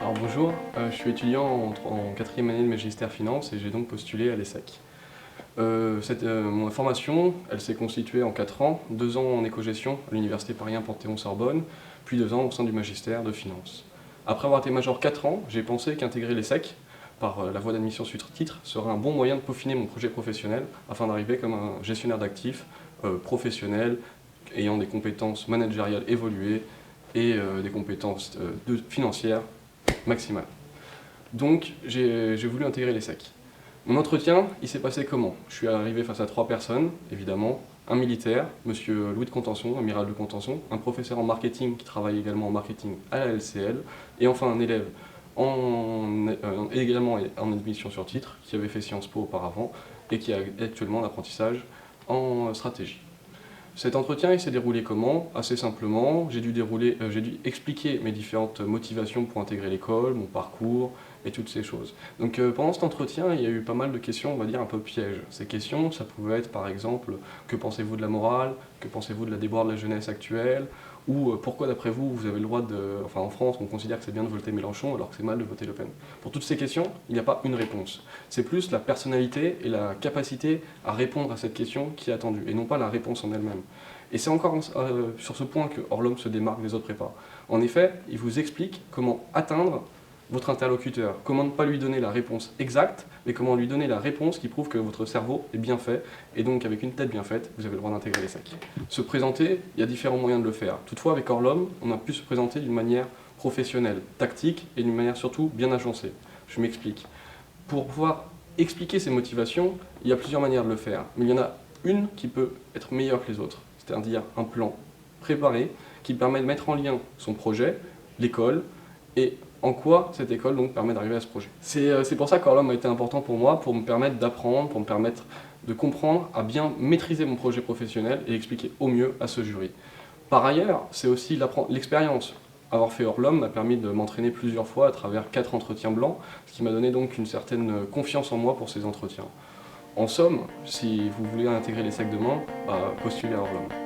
Alors bonjour, je suis étudiant en quatrième année de Magistère Finance et j'ai donc postulé à l'ESSEC. Mon formation, elle s'est constituée en 4 ans, 2 ans en éco-gestion à l'Université Paris 1 Panthéon-Sorbonne, puis 2 ans au sein du Magistère de Finance. Après avoir été major 4 ans, j'ai pensé qu'intégrer l'ESSEC, par la voie d'admission sur titre, serait un bon moyen de peaufiner mon projet professionnel afin d'arriver comme un gestionnaire d'actifs professionnel, ayant des compétences managériales évoluées et des compétences financières maximale. Donc j'ai voulu intégrer l'ESSEC. Mon entretien, il s'est passé comment? Je suis arrivé face à 3 personnes, évidemment. Un militaire, monsieur Louis de Contenson, amiral de Contenson, un professeur en marketing qui travaille également en marketing à la LCL, et enfin un élève également en admission sur titre, qui avait fait Sciences Po auparavant, et qui a actuellement l'apprentissage en stratégie. Cet entretien, il s'est déroulé comment? Assez simplement, j'ai dû expliquer mes différentes motivations pour intégrer l'école, mon parcours et toutes ces choses. Donc pendant cet entretien, il y a eu pas mal de questions, on va dire, un peu pièges. Ces questions, ça pouvait être par exemple, que pensez-vous de la morale? Que pensez-vous de la déboire de la jeunesse actuelle? Ou pourquoi d'après vous, vous avez le droit de... Enfin en France, on considère que c'est bien de voter Mélenchon alors que c'est mal de voter Le Pen. Pour toutes ces questions, il n'y a pas une réponse. C'est plus la personnalité et la capacité à répondre à cette question qui est attendue, et non pas la réponse en elle-même. Et c'est encore sur ce point que Orlom se démarque des autres prépas. En effet, il vous explique comment atteindre votre interlocuteur, comment ne pas lui donner la réponse exacte, mais comment lui donner la réponse qui prouve que votre cerveau est bien fait, et donc avec une tête bien faite, vous avez le droit d'intégrer les sacs. Se présenter, il y a différents moyens de le faire. Toutefois, avec Orlom, on a pu se présenter d'une manière professionnelle, tactique, et d'une manière surtout bien agencée. Je m'explique. Pour pouvoir expliquer ses motivations, il y a plusieurs manières de le faire, mais il y en a une qui peut être meilleure que les autres, c'est-à-dire un plan préparé qui permet de mettre en lien son projet, l'école, et en quoi cette école donc permet d'arriver à ce projet. C'est pour ça qu'Orlom a été important pour moi, pour me permettre d'apprendre, pour me permettre de comprendre, à bien maîtriser mon projet professionnel et expliquer au mieux à ce jury. Par ailleurs, c'est aussi l'expérience. Avoir fait Orlom m'a permis de m'entraîner plusieurs fois à travers 4 entretiens blancs, ce qui m'a donné donc une certaine confiance en moi pour ces entretiens. En somme, si vous voulez intégrer les sacs demain, postulez à Orlom.